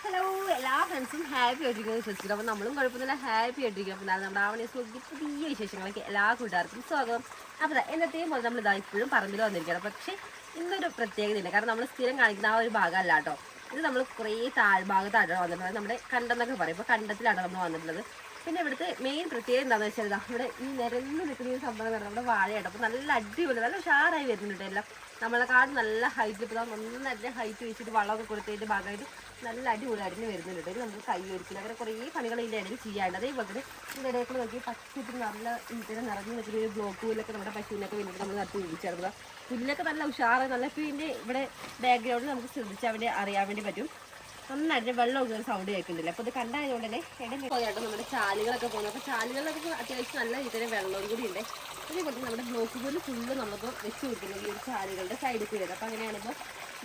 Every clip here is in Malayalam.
ഹലോ എല്ലാ ഫ്രണ്ട്സും ഹാപ്പി ആയിട്ടിരിക്കുന്നത് വിശ്വസിക്കുന്നു. അപ്പോൾ നമ്മളും കുഴപ്പമൊന്നുമില്ല, ഹാപ്പി ആയിട്ടിരിക്കും. അപ്പോൾ നമ്മുടെ ആവണീസ് നോക്കി പുതിയ വിശേഷങ്ങളൊക്കെ എല്ലാ കൂട്ടുകാർക്കും സ്വാഗതം. അപ്പോൾ എന്നത്തെയും പോലെ നമ്മൾ ഇതാ ഇപ്പോഴും പറമ്പിൽ വന്നിരിക്കണം. പക്ഷേ ഇന്നൊരു പ്രത്യേകതയില്ല, കാരണം നമ്മൾ സ്ഥിരം കാണിക്കുന്ന ആ ഒരു ഭാഗമല്ല കേട്ടോ. ഇത് നമ്മൾ കുറേ താഴ്ഭാഗത്തായിട്ടാണ് വന്നിട്ടുള്ളത്. നമ്മുടെ കണ്ടെന്നൊക്കെ പറയും, ഇപ്പോൾ കണ്ടത്തിലാണ് നമ്മൾ വന്നിട്ടുള്ളത്. പിന്നെ ഇവിടുത്തെ മെയിൻ പ്രത്യേകത എന്താണെന്ന് വെച്ചാൽ ഇതാ ഇവിടെ ഈ നിരന്ന് നിൽക്കുന്ന ഈ സംഭവം എന്ന് നമ്മുടെ വാഴയായിട്ട്. അപ്പോൾ നല്ല അടിപൊളി, നല്ല ഉഷാറായി വരുന്നുണ്ട് എല്ലാം. നമ്മളെക്കാട് നല്ല ഹൈറ്റിൽ ഇപ്പോൾ നന്നായിട്ട് ഹൈറ്റ് വെച്ചിട്ട് വളമൊക്കെ കൊടുത്തതിൻ്റെ ഭാഗമായിട്ട് നല്ല അടിപൊളി അടിഞ്ഞ് വരുന്നുണ്ട്. ഇത് നമുക്ക് കൈ ഒരിക്കലും അങ്ങനെ കുറേ പണികൾ ഇതിൻ്റെ ഇടയിൽ ചെയ്യാണ്ട്. അതേപോലെ തന്നെ ഇതിൻ്റെ ഇടയിൽ കൂടെ നോക്കി പച്ചപ്പിൽ നല്ല ഇതിനെ നിറഞ്ഞു നിൽക്കുന്ന ഒരു ബ്ലോക്ക് പുല്ലൊക്കെ നമ്മുടെ പശുവിനൊക്കെ വേണ്ടിയിട്ട് നമ്മൾ നട്ട് പിടിച്ചെടുക്കുക. പുല്ലൊക്കെ നല്ല ഉഷാറ് നല്ല. ഇപ്പോൾ ഇതിൻ്റെ ഇവിടെ ബാക്ക്ഗ്രൗണ്ടിൽ നമുക്ക് ശ്രദ്ധിച്ചാൽ അവിടെ അറിയാൻ വേണ്ടി പറ്റും. നന്നായിട്ട് വെള്ളമൊക്കെ ഒരു സൗണ്ട് കേൾക്കുന്നില്ല. അപ്പോൾ ഇത് കണ്ടായതുകൊണ്ട് തന്നെ ഇടം പോയായിട്ട് നമ്മുടെ ചാലുകളൊക്കെ പോകുന്നത്. അപ്പോൾ ചാലുകളിലൊക്കെ അത്യാവശ്യം നല്ല രീതിയിൽ വെള്ളവും കൂടി ഉണ്ട്. അതേപോലെ നമ്മുടെ ബ്ലോക്ക് പോലെ ഫുള്ള് നമ്മളിപ്പോൾ വെച്ച് കൊടുക്കുന്നത് ഈ ഒരു ചാലുകളുടെ സൈഡിൽ കൂടി വരും. അപ്പോൾ അങ്ങനെയാണിപ്പോൾ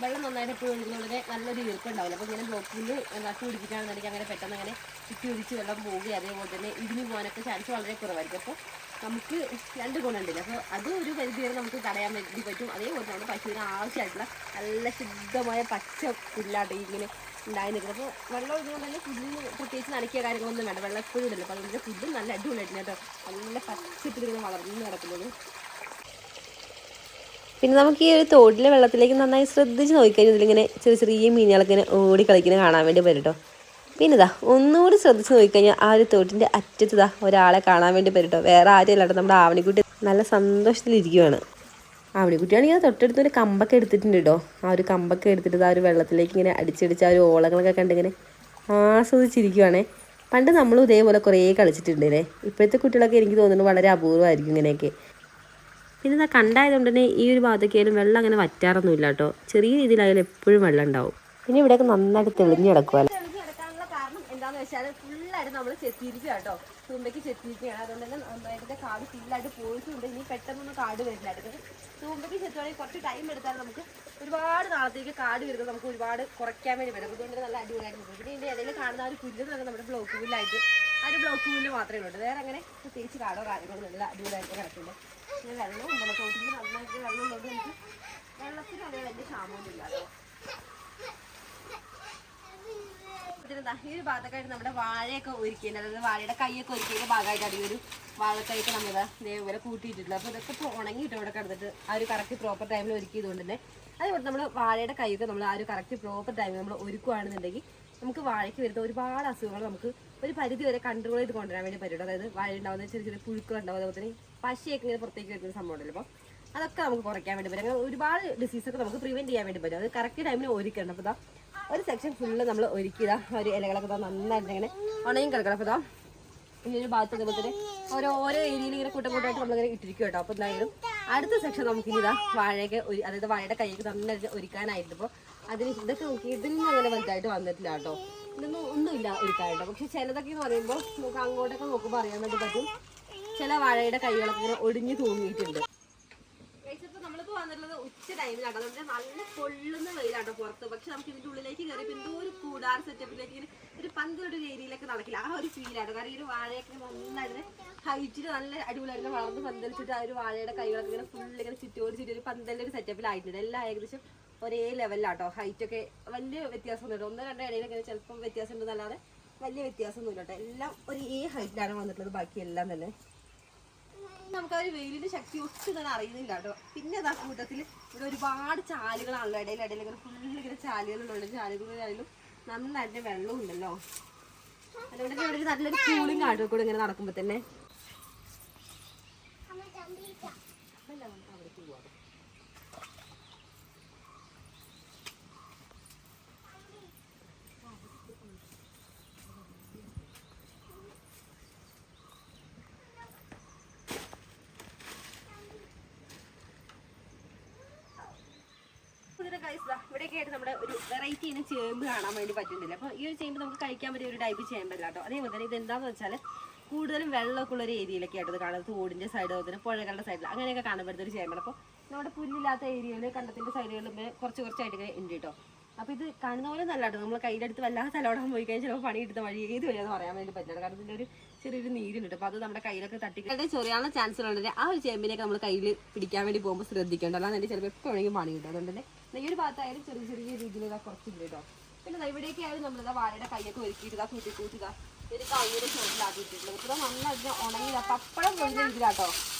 വെള്ളം നന്നായിട്ട് എപ്പോഴും ഒഴുകുന്നതിന് നല്ലൊരു ഈർപ്പം ഉണ്ടാവില്ല. അപ്പോൾ ഇങ്ങനെ ബ്ലോക്ക് പുല്ല് നട്ടു പിടിപ്പിക്കുകയാണെന്നുണ്ടെങ്കിൽ അങ്ങനെ പെട്ടെന്ന് അങ്ങനെ ചുറ്റി ഒഴിച്ച് വെള്ളം പോവുകയും അതേപോലെ തന്നെ ഇടിഞ്ഞു പോകാനൊക്കെ ചാൻസ് വളരെ കുറവായിരിക്കും. അപ്പോൾ നമുക്ക് രണ്ട് ഗുണമുണ്ടില്ല. അപ്പോൾ അത് ഒരു പരിധി വരെ നമുക്ക് തടയാൻ വേണ്ടി പറ്റും. അതേപോലെ നമ്മുടെ പശുവിന് ആവശ്യമായിട്ടുള്ള നല്ല ശുദ്ധമായ പച്ച പുല്ലാട്ട് ഇങ്ങനെ ഉണ്ടായി നിൽക്കുന്നത്. അപ്പോൾ വെള്ളം ഒഴിഞ്ഞുകൊണ്ട് തന്നെ പുല്ലിന് പ്രത്യേകിച്ച് നനയ്ക്കിയ കാര്യങ്ങളൊന്നും വേണ്ട, വെള്ളം എപ്പോഴും ഇല്ലല്ലോ. അപ്പോൾ അതിൻ്റെ പുല്ലും നല്ല അടിപൊളിയായിട്ട് കേട്ടോ, നല്ല പച്ചപ്പിൽ ഇങ്ങനെ വളർന്നു കിടക്കുന്നത്. പിന്നെ നമുക്ക് ഈ ഒരു തോട്ടിലെ വെള്ളത്തിലേക്ക് നന്നായി ശ്രദ്ധിച്ച് നോക്കിക്കഴിഞ്ഞാൽ ഇതിലിങ്ങനെ ചെറിയ ചെറിയ മീനുകളൊക്കെ ഇങ്ങനെ ഓടി കളിക്കുന്നത് കാണാൻ വേണ്ടി വരും കേട്ടോ. പിന്നെ ഇതാ ഒന്നുകൂടി ശ്രദ്ധിച്ച് നോക്കിക്കഴിഞ്ഞാൽ ആ ഒരു തോട്ടിൻ്റെ അറ്റത്ത് ഇതാ ഒരാളെ കാണാൻ വേണ്ടി വരും കേട്ടോ. വേറെ ആരും അല്ലാട്ടോ, നമ്മുടെ ആവണിക്കുട്ടി നല്ല സന്തോഷത്തിലിരിക്കുകയാണ്. ആവണിക്കുട്ടിയാണെങ്കിൽ തൊട്ടടുത്തൊരു കമ്പൊക്കെ എടുത്തിട്ടുണ്ട് കേട്ടോ. ആ ഒരു കമ്പൊക്കെ എടുത്തിട്ട് ആ ഒരു വെള്ളത്തിലേക്ക് ഇങ്ങനെ അടിച്ചടിച്ച് ആ ഒരു ഓളങ്ങളൊക്കെ കണ്ടിങ്ങനെ ആസ്വദിച്ചിരിക്കുവാണേ. പണ്ട് നമ്മളും ഇതേപോലെ കുറേ കളിച്ചിട്ടുണ്ടല്ലേ. ഇപ്പോഴത്തെ കുട്ടികളൊക്കെ എനിക്ക് തോന്നുന്നു വളരെ അപൂർവമായിരിക്കും ഇങ്ങനെയൊക്കെ. പിന്നെ ഇതാ കണ്ടായതുകൊണ്ട് തന്നെ ഈ ഒരു ഭാഗത്തേക്കായാലും വെള്ളം അങ്ങനെ വറ്റാറൊന്നുമില്ല കേട്ടോ. ചെറിയ രീതിയിലായാലും എപ്പോഴും വെള്ളം ഉണ്ടാവും. പിന്നെ ഇവിടെയൊക്കെ നന്നായിട്ട് തെളിഞ്ഞു കിടക്കുമല്ലോ. തെളിഞ്ഞു കിടക്കാനുള്ള കാരണം എന്താണെന്ന് വെച്ചാൽ ഫുള്ളായിട്ട് നമ്മൾ ചെത്തിയിരിക്കുക കേട്ടോ. തൂമ്പയ്ക്ക് ചെത്തിയിരിക്കുകയാണ്. അതുകൊണ്ട് തന്നെ നന്നായിട്ട് കാട് ഫുള്ളായിട്ട് പോയിട്ടുണ്ട്. ഇനി പെട്ടെന്നൊന്നും കാട് വരില്ലായിരുന്നു. തൂമ്പയ്ക്ക് ചെത്തുവാണെങ്കിൽ കുറച്ച് ടൈം എടുത്താൽ നമുക്ക് ഒരുപാട് നാളത്തേക്ക് കാട് വരുന്നത് നമുക്ക് ഒരുപാട് കുറയ്ക്കാൻ വേണ്ടി വരും. അതുകൊണ്ട് നല്ല അടിപൊളിയായിട്ട് നിൽക്കും. പിന്നെ ഇതിൻ്റെ ഇടയിൽ കാണുന്ന ആ ഒരു പുല്ല് എന്ന് നമ്മുടെ ബ്ലോക്ക് പുല്ലായിട്ട് ആ ഒരു ബ്ലോക്ക് പുല്ല് മാത്രമേ ഉള്ളൂ. വേറെ അങ്ങനെ പ്രത്യേകിച്ച് കാടോ കാര്യങ്ങളോ നല്ല അടിപൊളിയായിട്ട് കിടക്കുന്നുണ്ട്. പിന്നെ വെള്ളം ഉണ്ടല്ലോ, തോട്ടിൽ നന്നായിട്ട് വെള്ളം ഉള്ളത് നമുക്ക് വെള്ളത്തിന് അങ്ങനെ വലിയ ക്ഷാമമൊന്നുമില്ല കേട്ടോ. ഈ ഒരു ഭാഗത്തൊക്കെയായിട്ട് നമ്മുടെ വാഴയൊക്കെ ഒരുക്കിയത്, അതായത് വാഴയുടെ കൈയൊക്കെ ഒരുക്കിയതിൻ്റെ ഭാഗമായിട്ടാണ് ഈ ഒരു വാഴക്കൈയൊക്കെ നമ്മൾ ഇതേപോലെ കൂട്ടിയിട്ടിട്ടുള്ളത്. അപ്പോൾ ഇതൊക്കെ ഇപ്പോൾ ഉണങ്ങിയിട്ട് ഇവിടെ കിടന്നിട്ട് ആ ഒരു കറക്റ്റ് പ്രോപ്പർ ടൈമിൽ ഒരുക്കിയതുകൊണ്ട് തന്നെ അതുകൊണ്ട് നമ്മൾ വാഴയുടെ കൈയൊക്കെ നമ്മൾ ആ ഒരു കറക്റ്റ് പ്രോപ്പർ ടൈമിൽ നമ്മൾ ഒരുക്കുകയാണെന്നുണ്ടെങ്കിൽ നമുക്ക് വാഴയ്ക്ക് വരുന്ന ഒരുപാട് അസുഖങ്ങൾ നമുക്ക് ഒരു പരിധി വരെ കൺട്രോൾ ചെയ്ത് കൊണ്ടുവരാൻ വേണ്ടി പറ്റും. അതായത് വാഴ ഉണ്ടാകുന്ന ചെറിയ ചെറിയ പുഴുക്കളുണ്ടാവും, അതുപോലെ തന്നെ പശയൊക്കെ ഇങ്ങനെ പുറത്തേക്ക് വരുന്ന സംഭവം ഉണ്ടല്ലോ. അപ്പോൾ അതൊക്കെ നമുക്ക് കുറയ്ക്കാൻ വേണ്ടി പറ്റും. അങ്ങനെ ഒരുപാട് ഡിസീസൊക്കെ നമുക്ക് പ്രിവെൻറ്റ് ചെയ്യാൻ വേണ്ടി പറ്റും. അത് കറക്റ്റ് ടൈമിൽ ഒരുക്കണം. അപ്പോൾ ഇതാ ഒരു സെക്ഷൻ ഫുള്ള് നമ്മൾ ഒരുക്കിയതാ ഒരു ഇലകളൊക്കെ നന്നായിട്ട് ഇങ്ങനെ ഉണങ്ങി കിടക്കണം. അപ്പോൾ ഇതാ ഈ ഒരു ഭാഗത്ത് അതുപോലെ തന്നെ ഓരോ ഏരിയയിൽ ഇങ്ങനെ കൂട്ടമായിട്ട് നമ്മളിങ്ങനെ ഇട്ടിരിക്കും കേട്ടോ. അപ്പോൾ എന്തായാലും അടുത്ത സെക്ഷൻ നമുക്ക് ഇനി ഇതാ വാഴയൊക്കെ അതായത് വാഴയുടെ കൈയൊക്കെ നന്നായിട്ട് ഒരുക്കാനായിട്ട്. ഇപ്പോൾ അതിന് ഇതൊക്കെ നോക്കി ഇതിന് അങ്ങനെ വലുതായിട്ട് വന്നിട്ടില്ല കേട്ടോ. ഇതൊന്നും ഒന്നുമില്ല ഒരുക്കാനായിട്ടോ. പക്ഷെ ചിലതൊക്കെ എന്ന് പറയുമ്പോൾ നമുക്ക് അങ്ങോട്ടൊക്കെ നോക്കുമ്പോൾ അറിയാൻ വേണ്ടി പറ്റും ചില വാഴയുടെ കൈകളൊക്കെ ഇങ്ങനെ ഒടിഞ്ഞു തൂങ്ങിയിട്ടുണ്ട്. നമ്മളിപ്പോൾ വന്നിട്ടുള്ളത് ഉച്ച ടൈമിലാട്ടോ. അതുകൊണ്ട് നല്ല പൊള്ളുന്ന വെയിലാട്ടോ പുറത്ത്. പക്ഷെ നമുക്ക് ഇതിൻ്റെ ഉള്ളിലേക്ക് കയറിയപ്പോൾ എന്തോ ഒരു കൂടാർ സെറ്റപ്പിലേക്ക് ഇങ്ങനെ ഒരു പന്തൊരു ഏരിയയിലൊക്കെ നടക്കില്ല, ആ ഒരു ഫീലാട്ടോ. കാരണം ഈ ഒരു വാഴയൊക്കെ നന്നായിട്ട് ഹൈറ്റിൽ നല്ല അടിപൊളിയായിട്ട് വളർന്ന് പന്തലിച്ചിട്ട് ആ ഒരു വാഴയുടെ കൈകളൊക്കെ ഇങ്ങനെ ഫുള്ളിങ്ങനെ ചുറ്റോട് ചുറ്റി ഒരു പന്തലിൻ്റെ ഒരു സെറ്റപ്പിലായിട്ടുണ്ട്. എല്ലാം ഏകദേശം ഒരേ ലെവലിലാട്ടോ. ഹൈറ്റൊക്കെ വലിയ വ്യത്യാസമൊന്നുമില്ല. ഒന്ന് രണ്ട് ഇടയിലൊക്കെ ചിലപ്പം വ്യത്യാസം ഉണ്ടെന്നല്ലാതെ വലിയ വ്യത്യാസമൊന്നുമില്ല കേട്ടോ. എല്ലാം ഒരേ ഹൈറ്റിലാണ് വന്നിട്ടുള്ളത്, ബാക്കിയെല്ലാം തന്നെ. നമുക്ക് ആ ഒരു വെയിലിന്റെ ശക്തി ഒട്ടും തന്നെ അറിയുന്നില്ല കേട്ടോ. പിന്നെ അതാ കൂട്ടത്തിൽ ഇവിടെ ഒരുപാട് ചാലുകളാണല്ലോ, ഇടയിൽ ഇങ്ങനെ ഫുള്ളിങ്ങനെ ചാലുകളുണ്ട്. ചാലുകളിലായാലും നന്നായിട്ട് വെള്ളം ഉണ്ടല്ലോ. അതുകൊണ്ട് ഇവിടെ ഒരു നല്ലൊരു കൂളിംഗ് ആട്ടോ കൂടെ ഇങ്ങനെ നടക്കുമ്പോൾ തന്നെ. ഇവിടെയൊക്കെ ആയിട്ട് നമ്മുടെ ഒരു വെറൈറ്റി ഇങ്ങനെ ചേമ്പ് കാണാൻ വേണ്ടി പറ്റുന്നില്ല. അപ്പോൾ ഈ ഒരു ചേമ്പ് നമുക്ക് കഴിക്കാൻ പറ്റിയ ഒരു ടൈപ്പ് ചേമ്പല്ല കേട്ടോ. അതേപോലെ തന്നെ ഇത് എന്താണെന്ന് വെച്ചാൽ കൂടുതലും വെള്ളമൊക്കെ ഉള്ള ഒരു ഏരിയയിലൊക്കെ ആയിട്ട് കാണുന്നത്, തോടിൻ്റെ സൈഡ് അതുപോലെ പുഴകളുടെ സൈഡിൽ അങ്ങനെയൊക്കെ കാണാൻ പറ്റുന്ന ഒരു ചേമ്പാണ്. അപ്പോൾ നമ്മുടെ പുല്ലില്ലാത്ത ഏരിയയിൽ കണ്ടത്തിൻ്റെ സൈഡുകളിൽ കുറച്ചായിട്ട് ഇങ്ങനെ ഉണ്ട് കേട്ടോ. അപ്പോൾ ഇത് കാണുന്ന പോലെ നല്ല കേട്ടോ. നമ്മൾ കയ്യിലെടുത്ത് വല്ലാതെ തലോടാൻ പോയി കഴിഞ്ഞാൽ ചിലപ്പോൾ പണിയെടുത്ത വഴി ഏത് വഴിയാന്ന് പറയാൻ വേണ്ടി പറ്റില്ല. കാരണം ഇതിൻ്റെ ഒരു ചെറിയൊരു നീരുണ്ട്. അപ്പോൾ അത് നമ്മുടെ കയ്യിലൊക്കെ തട്ടിക്കിട്ട് ചെറിയാനുള്ള ചാൻസ് ഉണ്ടെങ്കിൽ ആ ഒരു ചേമ്പിനൊക്കെ നമ്മൾ കയ്യിൽ പിടിക്കാൻ വേണ്ടി പോകുമ്പോൾ ശ്രദ്ധിക്കേണ്ട. അല്ലാതെ ചിലപ്പോൾ എപ്പോഴെങ്കിലും പണി കിട്ടും. അതുകൊണ്ട് തന്നെ ഈ ഒരു ഭാഗത്തായാലും ചെറിയ രീതിയിൽ കുറച്ചില്ല കേട്ടോ. പിന്നെ ഇവിടേക്ക് ആയാലും നമ്മളിതാ വാഴയുടെ കൈയൊക്കെ ഒരുക്കിയിട്ട് കൂട്ടിക്കൂട്ടുക ഒരു കൗങ്ങിയുടെ ചോട്ടിലാക്കിയിട്ടുള്ളത്. ഇപ്പോൾ നന്നായിട്ട് ഉണങ്ങി പപ്പടം പൊടിഞ്ഞ ഇതിലാട്ടോ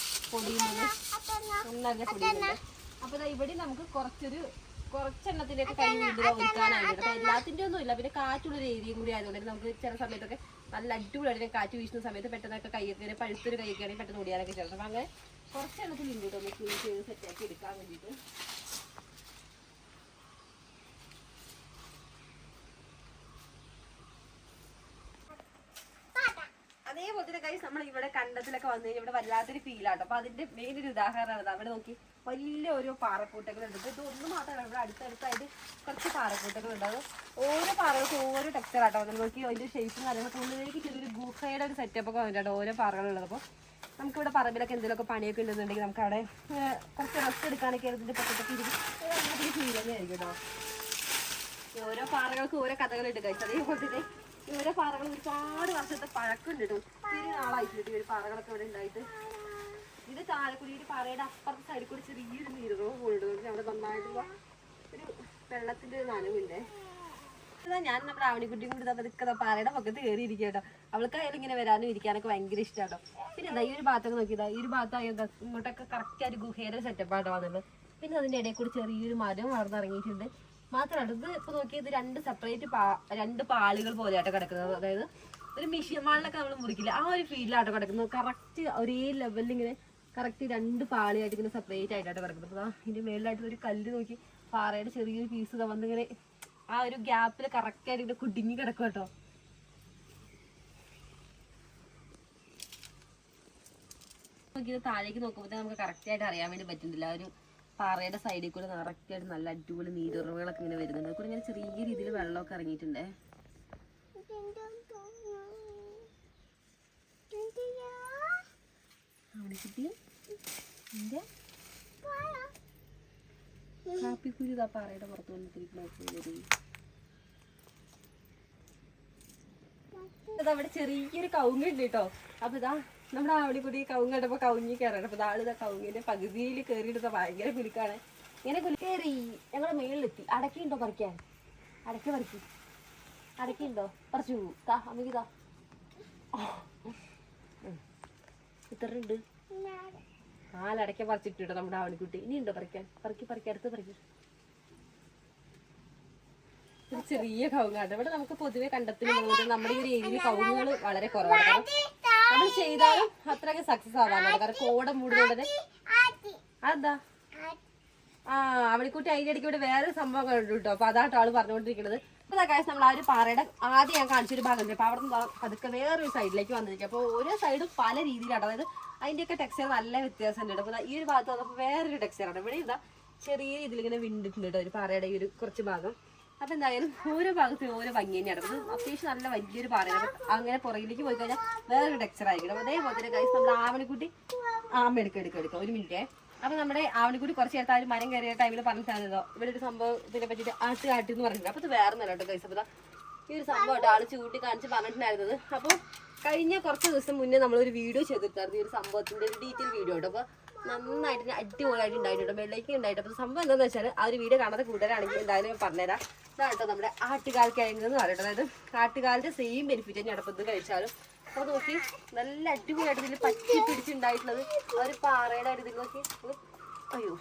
പൊടിയുന്നത്, നന്നായിട്ട് പൊടിയുന്നുണ്ട്. അപ്പോൾ ഇവിടെ നമുക്ക് കുറച്ചെണ്ണത്തിൻ്റെയൊക്കെ കൈ വീണ്ടും ഒരുക്കാനായിട്ട്. അപ്പോൾ എല്ലാത്തിൻ്റെ ഒന്നും ഇല്ല, പിന്നെ കാറ്റുള്ളൊരു ഏരിയയും കൂടി ആയതുകൊണ്ട് നമുക്ക് ചില സമയത്തൊക്കെ നല്ല അടിപൊളിയായിട്ട് കാറ്റ് വീശുന്ന സമയത്ത് പെട്ടെന്നൊക്കെ കൈയൊക്കെ പഴുത്തൊരു കൈയൊക്കെ ആണെങ്കിൽ പെട്ടെന്ന് ഓടിയാനൊക്കെ ചേർത്ത്. അപ്പോൾ അങ്ങനെ കുറച്ചെണ്ണത്തിൽ ഇങ്ങോട്ട് ഒന്ന് ക്ലീൻ ചെയ്ത് സെറ്റാക്കി എടുക്കാൻ വേണ്ടിയിട്ട്. അതേപോലെ തന്നെ ഗൈസ് നമ്മൾ ഇവിടെ കണ്ടത്തിലൊക്കെ വന്നു കഴിഞ്ഞാൽ ഇവിടെ വല്ലാത്തൊരു ഫീലാട്ടോ. അപ്പൊ അതിന്റെ മെയിൻ ഒരു ഉദാഹരണമാണ് അവിടെ നോക്കി വലിയ ഓരോ പാറക്കൂട്ടങ്ങളുണ്ട്. ഇപ്പൊ ഇതൊന്നും മാത്രമല്ല, ഇവിടെ അടുത്തടുത്തായിട്ട് കുറച്ച് പാറക്കൂട്ടങ്ങളുണ്ട്. അത് ഓരോ പാറകൾക്ക് ഓരോ ടെക്സ്ചർ ആട്ടോ. നമ്മൾ നോക്കി അതിന്റെ ഷേപ്പും കാര്യങ്ങളൊക്കെ ഉള്ളിലേക്ക് ചെറിയൊരു ഗുഹയുടെ ഒരു സെറ്റപ്പ് ഒക്കെ വന്നിട്ടോ ഓരോ പാറകളുള്ളത്. അപ്പോൾ നമുക്കിവിടെ പറമ്പിലൊക്കെ എന്തെങ്കിലുമൊക്കെ പണിയൊക്കെ ഉണ്ടെന്നുണ്ടെങ്കിൽ നമുക്ക് അവിടെ കുറച്ച് റെസ്റ്റ് എടുക്കാനൊക്കെ ഇതിന്റെ പക്കത്തൊക്കെ അങ്ങനത്തെ ഫീൽ തന്നെ ആയിരിക്കും കേട്ടോ. ഓരോ പാറകൾക്ക് ഓരോ കഥകളുണ്ട് ഗൈസ്. അതേപോലെ തന്നെ ഓരോ പാറകൾ ഒരുപാട് വർഷത്തെ പഴക്കമുണ്ട് കേട്ടോ. ഒത്തിരി നാളായിട്ടുണ്ട് ഈ ഒരു പാറകളൊക്കെ ഇവിടെ ഉണ്ടായിട്ട്. ഇത് ചാലക്കുടി ഒരു പാറയുടെ അപ്പുറത്തെ സൈഡിൽ കൂടി ചെറിയൊരു നീരറവും പോയിട്ടുണ്ട്. അവിടെ നന്നായിട്ടുള്ള ഒരു വെള്ളത്തിന്റെ ഒരു നനവുണ്ട്. ഇതാ ഞാൻ നമ്മുടെ ആവണിക്കുട്ടിയും കൂടി പതുക്കെ പാറയുടെ പക്കത്ത് കയറിയിരിക്കുക കേട്ടോ. അവൾക്കായാലും ഇങ്ങനെ വരാനും ഇരിക്കാനൊക്കെ ഭയങ്കര ഇഷ്ടമാട്ടോ. പിന്നെ എന്താ ഈ ഒരു ഭാഗത്തൊക്കെ നോക്കിയതാ, ഈ ഒരു ഭാഗത്തായി ഇങ്ങോട്ടൊക്കെ കറക്റ്റ് ഒരു ഗുഹയുടെ സെറ്റപ്പാട്ടോ വന്നുള്ളത്. പിന്നെ അതിൻ്റെ ഇടയിൽ കൂടി ചെറിയൊരു മരം വളർന്നിറങ്ങിയിട്ടുണ്ട്. മാത്രമല്ല ഇത് ഇപ്പൊ നോക്കിയത് രണ്ട് പാളികൾ പോലെയാട്ടോ കിടക്കുന്നത്. അതായത് ഒരു മിഷ്യൻ വാളിലൊക്കെ നമ്മൾ മുറിക്കില്ല, ആ ഒരു ഫീൽഡിലാട്ടോ കിടക്കുന്നത്. കറക്റ്റ് ഒരേ ലെവലിൽ ഇങ്ങനെ കറക്റ്റ് രണ്ട് പാളിയായിട്ട് ഇങ്ങനെ സെപ്പറേറ്റ് ആയിട്ടാട്ടോ കിടക്കുന്നത്. അപ്പോൾ ഇതിന്റെ മേളിലായിട്ട് ഒരു കല്ല് നോക്കി പാറയുടെ ചെറിയൊരു പീസ് വന്നിങ്ങനെ ആ ഒരു ഗ്യാപ്പിൽ കറക്റ്റ് ആയിട്ട് ഇങ്ങനെ കുടുങ്ങി കിടക്കും കേട്ടോ. നോക്കിയത് താഴേക്ക് നോക്കുമ്പോൾ നമുക്ക് കറക്റ്റ് ആയിട്ട് അറിയാൻ വേണ്ടി പറ്റുന്നില്ല. ഒരു പാറയുടെ സൈഡിൽ കൂടെ കറക്റ്റായിട്ട് നല്ല അടിപൊളി നീരുറവുകളൊക്കെ ഇങ്ങനെ വരുന്നുണ്ട്. അതുകൂടെ ഇങ്ങനെ ചെറിയ രീതിയിൽ വെള്ളമൊക്കെ ഇറങ്ങിയിട്ടുണ്ടേ. കാപ്പിക്കുരു ഇതാ പാറയുടെ പുറത്ത് വന്നിട്ടിരിക്കുന്ന അവിടെ ചെറിയൊരു കവുങ്ങുണ്ട് കേട്ടോ. അപ്പൊ ഇതാ നമ്മുടെ അവിടെ കൂടി കവുങ്ങ് കണ്ടപ്പോ കവുങ്ങി കയറണം. അപ്പൊ ആളിതാ കവുങ്ങിന്റെ പകുതിയിൽ കയറിയിട്ട ഭയങ്കര കുലുക്കാണ്. ഇങ്ങനെ കുലുക്കേറി ഞങ്ങളുടെ മേളിലെത്തി. അടക്കയുണ്ടോ പറിക്കാൻ? അടക്ക പറിക്കും. അടക്കയുണ്ടോ? പറിച്ചു താ അമ്മക്ക് താ. ഇത്രണ്ട് 4 അടക്ക പറിച്ചിട്ടോ നമ്മുടെ ആവണിക്കുട്ടി. ഇനി ഉണ്ടോ പറിക്കാൻ? പറിക്കി അടുത്ത് പറിക്കും. ഒരു ചെറിയ കവുങ്ങാണ്. ഇവിടെ നമുക്ക് പൊതുവെ കണ്ടത്തിന് പോകുന്നത് നമ്മുടെ ഈ ഒരു ഏരിയയിൽ കവുങ്ങുകൾ വളരെ കുറവാണ്. കാരണം നമ്മൾ ചെയ്താലും അത്രയൊക്കെ സക്സസ് ആവാറുണ്ട്. കാരണം കോടം മൂടുന്നതിന് അതെന്താ അവളിക്കുട്ടി അതിന്റെ ഇടയ്ക്ക് ഇവിടെ വേറെ സംഭവം കണ്ടു കേട്ടോ. അപ്പൊ അതാട്ടോ ആള് പറഞ്ഞുകൊണ്ടിരിക്കുന്നത്. അപ്പൊ അതാ കാര്യം നമ്മൾ ആ ഒരു പാറയുടെ ആദ്യം ഞാൻ കാണിച്ചൊരു ഭാഗം ഉണ്ട്. അപ്പൊ അവിടെ നിന്ന് പതുക്കെ വേറൊരു സൈഡിലേക്ക് വന്നിരിക്കും. അപ്പോൾ ഓരോ സൈഡും പല രീതിയിലാണ്. അതായത് അതിന്റെയൊക്കെ ടെക്സ്ചർ നല്ല വ്യത്യാസം ഉണ്ട്. അപ്പൊ ഈ ഒരു ഭാഗത്ത് വന്നപ്പോൾ വേറൊരു ടെക്സ്ചറാണ്. ഇവിടെ എന്താ ചെറിയ രീതിയിൽ ഇങ്ങനെ വിണ്ടിട്ടുണ്ട് കേട്ടോ ഒരു പാറയുടെ ഈ ഒരു കുറച്ച് ഭാഗം. അപ്പൊ എന്തായാലും ഓരോ ഭാഗത്തും ഓരോ ഭംഗി തന്നെയാണ്. അത്യാവശ്യം നല്ല വലിയൊരു പാറയാണ്. അങ്ങനെ പുറകിലേക്ക് പോയി കഴിഞ്ഞാൽ വേറൊരു ടെക്സ്ചർ ആയിരിക്കും. അതേപോലെ തന്നെ ഗൈസ് നമ്മുടെ ആവണിക്കുട്ടി എടുക്കാം 1 മിനിറ്റ്. അപ്പൊ നമ്മുടെ ആവണിക്കുട്ടി കുറച്ച് നേരത്തെ ആ ഒരു മരം കയറിയ ടൈമിൽ പറഞ്ഞിട്ടാണല്ലോ ഇവിടെ ഒരു സംഭവത്തിനെ പറ്റിയിട്ട് ആട്ടി എന്ന് പറഞ്ഞിട്ടുണ്ട്. അപ്പൊ ഇത് വേറെ നല്ല കേട്ടോ ഗൈസ്. അപ്പൊ ഈ ഒരു സംഭവം ആള് ചൂണ്ടി കാണിച്ച് പറഞ്ഞിട്ടുണ്ടായിരുന്നത്. അപ്പോൾ കഴിഞ്ഞ കുറച്ച് ദിവസം മുന്നേ നമ്മളൊരു വീഡിയോ ചെയ്തിട്ടായിരുന്നു ഈ ഒരു സംഭവത്തിന്റെ ഒരു ഡീറ്റെയിൽ വീഡിയോ കേട്ടോ. അപ്പൊ നന്നായിട്ട് അടിപൊളിയായിട്ട് ഉണ്ടായിട്ടുണ്ട്, വെള്ളയ്ക്ക് ഉണ്ടായിട്ട്. അപ്പോൾ സംഭവം എന്താണെന്ന് വെച്ചാൽ ആ ഒരു വീഡിയോ കാണാതെ കൂട്ടുകാരാണെങ്കിൽ എന്തായാലും പറഞ്ഞുതരാം. ഇതാണ് കേട്ടോ നമ്മുടെ ആട്ടുകാൽക്കിഴങ്ങ് എന്ന് പറയുന്നത്. അതായത് ആട്ടുകാലിന്റെ സെയിം ബെനിഫിറ്റ് തന്നെയാണ്. അപ്പോൾ ഇത് കഴിച്ചാലും അപ്പോൾ നോക്കി നല്ല അടിപൊളിയായിട്ട് ഇതിൽ പറ്റി പിടിച്ചുണ്ടായിട്ടുള്ളത് ആ ഒരു പാറയുടെ ഒരു ഇത് നോക്കി. അയ്യോ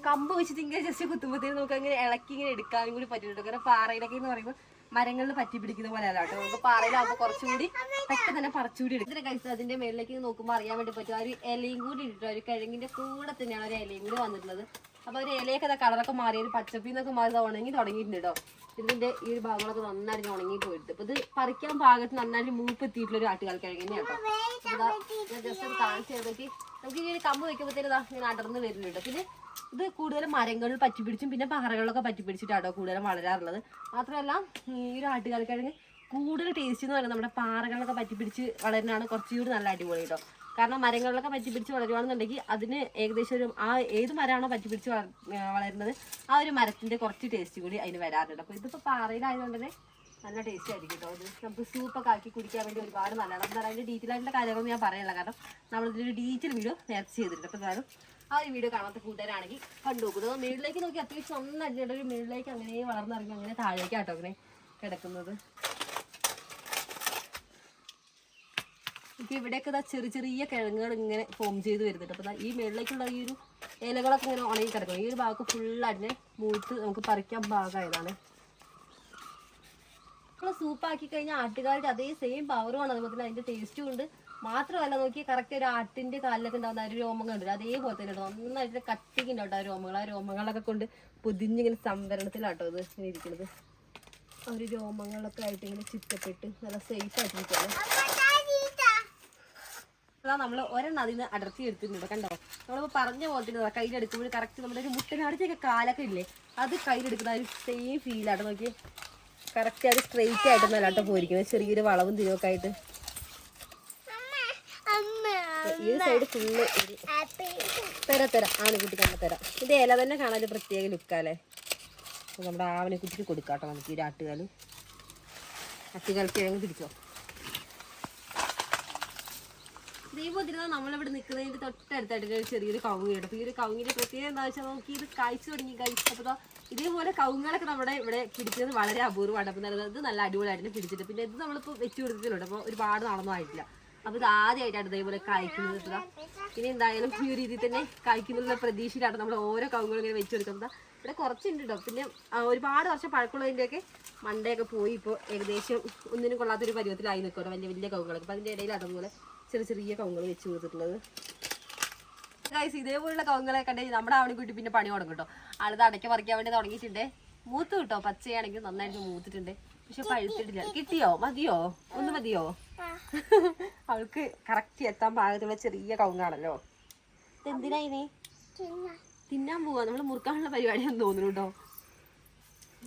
കമ്പ് വെച്ചിട്ട് ഇങ്ങനെ ജസ്റ്റ് കുത്തുമ്പോഴത്തേക്കും നമുക്ക് അങ്ങനെ ഇളക്കി ഇങ്ങനെ എടുക്കാനും കൂടി പറ്റുന്നുണ്ട്. കാരണം പാറയിലൊക്കെ എന്ന് പറയുമ്പോൾ മരങ്ങളിൽ പറ്റി പിടിക്കുന്ന പോലെ അല്ല കേട്ടോ. നമുക്ക് പാറയിലാകുമ്പോൾ കുറച്ചുകൂടി പെട്ടെന്ന് തന്നെ പറിച്ചുകൂടി എടുക്കും. ഇതിനെ കഴിച്ചത് അതിന്റെ മേളിലേക്ക് നോക്കുമ്പോൾ അറിയാൻ വേണ്ടി പറ്റും. ആ ഒരു ഇലയും കൂടി ഇട്ടിട്ട് ഒരു കിഴങ്ങിന്റെ കൂടെ തന്നെയാണ് ഒരു ഇലയും കൂടി വന്നിട്ടുള്ളത്. അപ്പൊ ഒരു ഇലയൊക്കെ കളറൊക്കെ മാറി ഒരു പച്ചപ്പിന്നൊക്കെ മാറി ഉണങ്ങി തുടങ്ങിയിട്ടുണ്ട് കേട്ടോ. ഇതിന്റെ ഈ ഒരു ഭാഗങ്ങളൊക്കെ നന്നായിട്ട് ഉണങ്ങി പോയിട്ട് അപ്പൊ ഇത് പറിക്കാൻ പാകത്ത് നന്നായിട്ട് മൂപ്പ് എത്തിയിട്ടുള്ള ഒരു ആട്ടുകാൽക്കിഴങ്ങ് കേട്ടോ. ജസ്റ്റ് ഒന്ന് കാണിച്ചു തരുന്നെങ്കിൽ നമുക്ക് ഈ ഒരു കമ്പ് വെക്കുമ്പോഴത്തേക്ക് ഇതാ ഇങ്ങനെ അടർന്ന് വരുന്നുണ്ട്. പിന്നെ ഇത് കൂടുതലും മരങ്ങളിൽ പറ്റിപ്പിടിച്ചും പിന്നെ പാറകളിലൊക്കെ പറ്റിപ്പിടിച്ചിട്ടാട്ടോ കൂടുതലും വളരാറുള്ളത്. മാത്രമല്ല ഈ ഒരു ആട്ടുകാൽക്കിഴങ്ങ് കൂടുതൽ ടേസ്റ്റ് എന്ന് പറയുന്നത് നമ്മുടെ പാറകളിലൊക്കെ പറ്റിപ്പിടിച്ച് വളരുന്നതാണ് കുറച്ചുകൂടി നല്ല അടിപൊളി കേട്ടോ. കാരണം മരങ്ങളിലൊക്കെ പറ്റിപ്പിടിച്ച് വളരുകയാണെന്നുണ്ടെങ്കിൽ അതിന് ഏകദേശം ഒരു ആ ഏത് മരമാണോ പറ്റിപ്പിടിച്ച് വളരുന്നത് ആ ഒരു മരത്തിന്റെ കുറച്ച് ടേസ്റ്റ് കൂടി അതിന് വരാറുണ്ട്. അപ്പോൾ ഇതിപ്പോൾ പാറയിലായതുകൊണ്ട് തന്നെ നല്ല ടേസ്റ്റ് ആയിരിക്കും കേട്ടോ. ഇത് നമുക്ക് സൂപ്പൊക്കെ ആക്കി കുടിക്കാൻ വേണ്ടി ഒരുപാട് നല്ലതാണ്. എന്നാൽ അതിൻ്റെ ഡീറ്റെയിൽ ആയിട്ടുള്ള കാര്യങ്ങളൊന്നും ഞാൻ പറയില്ല, കാരണം നമ്മളിതിലൊരു ഡീറ്റെയിൽ വീഡിയോ നേരത്തെ ചെയ്തിട്ടുണ്ട്. അപ്പോൾ എന്തായാലും ആ ഒരു വീഡിയോ കാണാത്ത കൂട്ടുകാരാണെങ്കിൽ കണ്ടു നോക്കുന്നത്. മേളിലേക്ക് നോക്കി അത്യാവശ്യം നന്നായിട്ട് ഒരു മേളിലേക്ക് അങ്ങനെ വളർന്നിറങ്ങി അങ്ങനെ താഴേക്ക് ആട്ടോ അങ്ങനെ കിടക്കുന്നത്. ഇപ്പൊ ഇവിടെയൊക്കെ ചെറിയ ചെറിയ കിഴങ്ങുകൾ ഇങ്ങനെ ഫോം ചെയ്ത് വരുന്നുണ്ട്. അപ്പൊ ഈ മേളിലേക്കുള്ള ഈ ഒരു ഇലകളൊക്കെ ഇങ്ങനെ ഉണങ്ങി കിടക്കണം. ഈ ഒരു ഭാഗം ഫുള്ളായിട്ട് മൂത്ത് നമുക്ക് പറിക്കാൻ ഭാഗമായതാണ്. നമ്മൾ സൂപ്പാക്കി കഴിഞ്ഞാൽ ആട്ടുകാരുടെ അതേ സെയിം പവറുമാണ്, അതുപോലെ തന്നെ അതിന്റെ ടേസ്റ്റും ഉണ്ട്. മാത്രമല്ല നോക്കി കറക്റ്റ് ഒരു ആട്ടിന്റെ കാലിലൊക്കെ ഉണ്ടാകുന്ന ഒരു രോമം കണ്ടില്ല, അതേപോലെ തന്നെ ഉണ്ടാവും. നന്നായിട്ട് കട്ടിക്ക് ഉണ്ടാവും ആ രോമങ്ങൾ. ആ രോമങ്ങളൊക്കെ കൊണ്ട് പൊതിഞ്ഞിങ്ങനെ സംവരണത്തിലാട്ടോ ഇത് ഇങ്ങനെ ഇരിക്കുന്നത്. ആ ഒരു രോമങ്ങളൊക്കെ ആയിട്ട് ഇങ്ങനെ ചുറ്റപ്പെട്ട് നല്ല സേഫ് ആയിട്ടിരിക്കുകയാണ്. അതാ നമ്മൾ ഒരെണ്ണം അതിന് അടർത്തി എടുത്തിട്ടുണ്ട്. കണ്ടോ, നമ്മളിപ്പോൾ പറഞ്ഞ പോലെ തന്നെ കയ്യിലെടുക്കുമ്പോൾ കറക്റ്റ് നമ്മുടെ ഒരു മുട്ടനാടിച്ചൊക്കെ കാലൊക്കെ ഇല്ലേ, അത് കയ്യിലെടുക്കുന്ന ഒരു സെയിം ഫീലാണ്. നോക്കി കറക്റ്റ് അത് സ്ട്രെയിറ്റ് ആയിട്ടൊന്നല്ല കേട്ടോ പോയിരിക്കുന്നത്, ചെറിയൊരു വളവും തിരിവൊക്കെ ആയിട്ട്. ഈ സൈഡ് ഫുള്ള് തരാം ആനക്കുട്ടി കണ്ട തരാം. ഇത് ഇല തന്നെ കാണാൻ ഒരു പ്രത്യേക ലുക്കാല്ലേ. നമ്മുടെ ആവനെക്കുട്ടിക്ക് കൊടുക്കാട്ടോ നമുക്ക് ഈ ആട്ടുകാല്. ആട്ടുകാൽക്കിഴങ്ങ് പിടിച്ചോ. ഇതേപോലെ നമ്മളിവിടെ നിൽക്കുന്നതിൻ്റെ തൊട്ടടുത്തായിട്ട് ചെറിയൊരു കവുങ്ങ് കേട്ടോ. അപ്പോൾ ഈ ഒരു കവുങ്ങിൻ്റെ പ്രത്യേകത എന്താ വെച്ചാൽ നോക്കി ഇത് കായ്ച്ചു തുടങ്ങി. കഴിച്ചപ്പോൾ ഇതേപോലെ കവുങ്ങുകളൊക്കെ നമ്മുടെ ഇവിടെ പിടിക്കുന്നത് വളരെ അപൂർവമാണ്. അപ്പം ഇത് നല്ല അടിപൊളിയായിട്ട് പിടിച്ചിട്ട് പിന്നെ ഇത് നമ്മളിപ്പോൾ വെച്ച് കൊടുത്തിട്ടുണ്ട്. അപ്പോൾ ഒരുപാട് നാളൊന്നും ആയിട്ടില്ല. അപ്പോൾ ഇത് ആദ്യമായിട്ടാണ് ഇതേപോലെ കായ്ക്കുന്നത്. ഇനി എന്തായാലും ഈ ഒരു രീതിയിൽ തന്നെ കായ്ക്കുന്നുള്ള പ്രതീക്ഷയിലാണ് നമ്മൾ ഓരോ കവുങ്ങുകളും ഇങ്ങനെ വെച്ച് കൊടുക്കുന്നത്. ഇവിടെ കുറച്ചുണ്ട് കേട്ടോ. പിന്നെ ഒരുപാട് വർഷം പഴക്കമുള്ളതിൻ്റെയൊക്കെ മണ്ടയൊക്കെ പോയി ഇപ്പോൾ ഏകദേശം ഒന്നിനും കൊള്ളാത്തൊരു പരുവത്തിലായി നിൽക്കുമല്ലോ വലിയ വലിയ കവുങ്ങുകളൊക്കെ. അപ്പോൾ അതിൻ്റെ ഇടയിൽ അതുപോലെ ചെറിയ ചെറിയ കവുങ്ങൾ വെച്ച് കൊടുത്തിട്ടുള്ളത്. ഗൈസ് ഇതേപോലുള്ള കവുങ്ങളെ കണ്ടെങ്കിൽ നമ്മുടെ ആവണിക്കുട്ടി പിന്നെ പണി തുടങ്ങും കേട്ടോ. ആളിത് അടയ്ക്ക പറിക്കാൻ വേണ്ടി തുടങ്ങിയിട്ടുണ്ട്. മൂത്ത് കിട്ടോ, പച്ചയാണെങ്കിൽ നന്നായിട്ട് മൂത്തിട്ടുണ്ട്. പക്ഷെ പഴുത്തിട്ടില്ല. കിട്ടിയോ? മതിയോ? ഒന്ന് മതിയോ? അവൾക്ക് കറക്റ്റ് എത്താൻ പാകത്തുള്ള ചെറിയ കവുങ്ങാണല്ലോ. എന്തിനാ ഇനി തിന്നാൻ പോവാ? നമ്മൾ മുറുക്കാനുള്ള പരിപാടിയാണെന്ന് തോന്നുന്നു കേട്ടോ.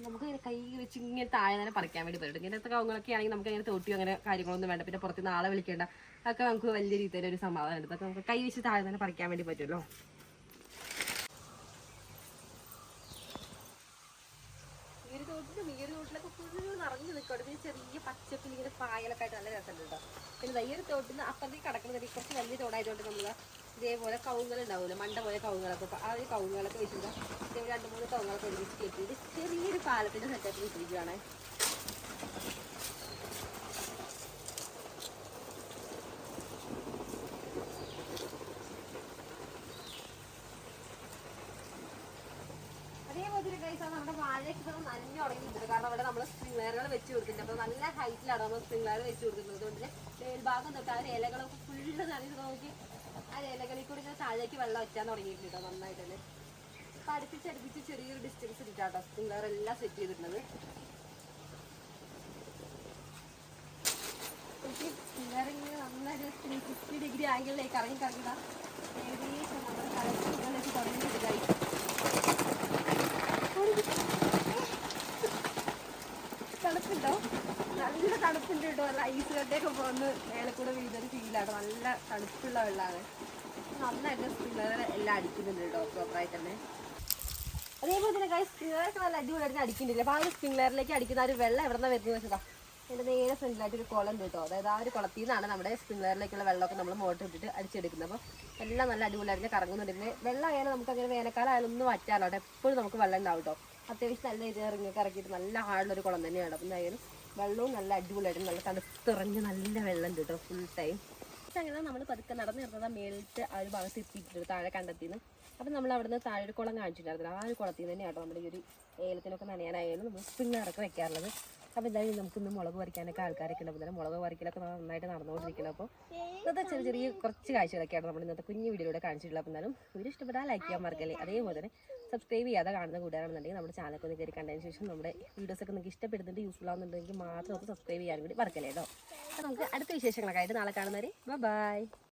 നമുക്ക് ഇങ്ങനെ കൈ വെച്ച് ഇങ്ങനെ താഴെ തന്നെ പറിക്കാൻ വേണ്ടി പറ്റും. ഇങ്ങനത്തെ കവുങ്ങളൊക്കെ ആണെങ്കിൽ നമുക്ക് അങ്ങനെ തോട്ടിയോ അങ്ങനെ കാര്യങ്ങളൊന്നും വേണ്ട. പിന്നെ പുറത്ത് നാളെ വിളിക്കേണ്ട. അതൊക്കെ നമുക്ക് വലിയ രീതിയിൽ ഒരു സമാധാനം ഉണ്ട്. അതൊക്കെ നമുക്ക് കൈ വെച്ച് താഴെ തന്നെ പറിക്കാൻ വേണ്ടി പറ്റുമല്ലോ. ഈ ഒരു തോട്ടിലൊക്കെ ഫുള്ള് നിറഞ്ഞു നിൽക്കും. പിന്നെ ചെറിയ പച്ചപ്പിൽ ഇങ്ങനെ പായലൊക്കെ ആയിട്ട് നല്ല രസമുണ്ട് കേട്ടോ. പിന്നെ ഈ ഒരു തോട്ടിൽ നിന്ന് അപ്പുറത്തേക്ക് കിടക്കുന്നത് കുറച്ച് വലിയ തോടായതുകൊണ്ട് നമ്മൾ ഇതേപോലെ കവുങ്ങൾ ഉണ്ടാവില്ല, മണ്ട പോലെ കവുങ്ങളൊക്കെ. ആ ഒരു കവുങ്ങളൊക്കെ വെച്ചിട്ട് ഇതേപോലെ 2-3 കവുങ്ങളൊക്കെ ഒരുമിച്ച് കെട്ടിയിട്ട് ചെറിയൊരു പാലത്തിൻ്റെ സെറ്റപ്പിൽ വെച്ചിരിക്കുകയാണ്. അതേപോലെ കഴിച്ചാൽ നമ്മുടെ വാഴയൊക്കെ നനഞ്ഞു തുടങ്ങിയിട്ടുണ്ട്. കാരണം അവിടെ നമ്മൾ സ്പ്രിംഗ്ലറുകൾ വെച്ച് കൊടുത്തിട്ടുണ്ട്. അപ്പോൾ നല്ല ഹൈറ്റിലാണ് നമ്മൾ സ്പ്രിംഗ്ലർ വെച്ച് കൊടുക്കുന്നത്. അതുകൊണ്ട് മേൽഭാഗം തൊട്ട് ആ ഇലകളൊക്കെ ഫുള്ള് നനഞ്ഞ് നോക്കി ആ ഇലകളിൽ കൂടി ഇങ്ങനെ താഴേക്ക് വെള്ളം വറ്റാൻ തുടങ്ങിയിട്ടുണ്ട് കേട്ടോ നന്നായിട്ട് തന്നെ. അപ്പോൾ അടുപ്പിച്ച് ചെറിയൊരു ഡിസ്റ്റൻസ് ഇട്ടിട്ടാട്ടോ സ്പ്രിംഗ്ലർ എല്ലാം സെറ്റ് ചെയ്തിട്ടുള്ളത്. സ്പ്രിംഗ്ലർ ഇങ്ങനെ നന്നായിട്ട് 360 ഡിഗ്രി ആംഗിളിലേക്ക് ഇറങ്ങി കറങ്ങുക. ഏകദേശം നമ്മുടെ കളക്ടറിലേക്ക് തുടങ്ങിയിട്ട് കഴിക്കും. തണുപ്പുണ്ടോ? നല്ല തണുപ്പുണ്ട് കേട്ടോ. നല്ല ഐസ് കട്ടയൊക്കെ പോകുന്ന മേലെ കൂടെ വീഴുന്നൊരു ഫീലാണ്. നല്ല തണുപ്പുള്ള വെള്ളമാണ്. നന്നായിട്ട് സ്പ്രിംഗ്ലർ എല്ലാം അടിക്കുന്നുണ്ട് കേട്ടോ പ്രോപ്പറായിട്ട് തന്നെ. അതേപോലെ തന്നെ ഗൈസ് സ്പ്രിംഗ്ലറൊക്കെ നല്ല അടിപൊളിയായിട്ട് അടിക്കുന്നില്ല. അപ്പോൾ ആ ഒരു സ്പ്രിംഗ്ലറിലേക്ക് അടിക്കുന്ന ഒരു വെള്ളം എവിടെ നിന്നാണ് വരുന്നത് വെച്ചതാ എൻ്റെ നേരെ ഫ്രണ്ടിലായിട്ട് ഒരു കുളം ഉണ്ട് കേട്ടോ. അതായത് ആ ഒരു കുളത്തിൽ നിന്നാണ് നമ്മുടെ സ്പ്രിംഗ്ലറിലേക്കുള്ള വെള്ളമൊക്കെ നമ്മൾ മോട്ടർ ഇട്ടിട്ട് അടിച്ചെടുക്കുന്നത്. അപ്പോൾ എല്ലാം നല്ല അടിപൊളിയായിട്ട് കറങ്ങുന്നുണ്ട്. വെള്ളം ആയാലും നമുക്ക് അങ്ങനെ വേനൽക്കാലം ആയാലും ഒന്നും വറ്റാലോ കേട്ടോ. എപ്പോഴും നമുക്ക് വെള്ളം ഉണ്ടാവും കേട്ടോ. അത്യാവശ്യം നല്ല ഇത് ഇറങ്ങിയൊക്കെ ഇറക്കിയിട്ട് നല്ല ഹാർഡുള്ളൊരു കുളം തന്നെയാണ്. അപ്പം എന്തായാലും വെള്ളവും നല്ല അടിപൊളിയായിട്ട് നല്ല തണുത്തിറങ്ങി നല്ല വെള്ളം ഉണ്ട് കേട്ടോ ഫുൾ ടൈം. പക്ഷെ അങ്ങനെ നമ്മൾ പതുക്കെ നടന്ന് നിർത്തുന്നത് മേളിട്ട് ആ ഒരു ഭാഗത്ത് എത്തിയിട്ടുണ്ട് താഴെ കണ്ടെത്തിന്ന്. അപ്പം നമ്മൾ അവിടെ നിന്ന് താഴെ ഒരു കുളം കാണിച്ചിട്ടുണ്ടായിരുന്നു. ആ ഒരു കുളത്തിൽ നിന്ന് തന്നെയാട്ടോ നമ്മുടെ ഈ ഒരു ഏലത്തിനൊക്കെ നനയാനായാലും നമ്മൾ സ്പ്രിംഗ്ലറൊക്കെ വെക്കാറുള്ളത്. അപ്പോൾ എന്തായാലും നമുക്കിന്ന് മുളക് പറിക്കാനൊക്കെ ആൾക്കാരൊക്കെ ഉണ്ട്. അപ്പോൾ മുളക് പറിക്കലൊക്കെ നന്നായിട്ട് നടന്നുകൊണ്ടിരിക്കണം. അപ്പോൾ ഇന്നത്തെ ചെറിയ കുറച്ച് കാഴ്ചകളൊക്കെയാണ് നമ്മൾ ഇന്നത്തെ കുഞ്ഞു വീഡിയോയിലൂടെ കാണിച്ചിട്ടുള്ളത്. അപ്പോൾ എന്നാലും വീഡിയോ ഇഷ്ടപ്പെട്ടാൽ ലൈക്ക് ചെയ്യാൻ മറക്കല്ലേ. അതേപോലെ തന്നെ സബ്സ്ക്രൈബ് ചെയ്യാതെ കാണുന്ന കൂട്ടുകാരാണെന്നുണ്ടെങ്കിൽ നമ്മുടെ ചാനലൊക്കെ ഒന്ന് കയറി കണ്ടതിന് ശേഷം നമ്മുടെ വീഡിയോസൊക്കെ നിങ്ങൾക്ക് ഇഷ്ടപ്പെടുന്നുണ്ട് യൂസ്ഫുൾ ആവുന്നുണ്ടെങ്കിൽ മാത്രം ഒന്ന് സബ്സ്ക്രൈബ് ചെയ്യാൻ കൂടി മറക്കല്ലേ കേട്ടോ. അപ്പോൾ നമുക്ക് അടുത്ത വിശേഷങ്ങളൊക്കെ ആയിട്ട് നാളെ കാണുന്നവരെ ബൈ.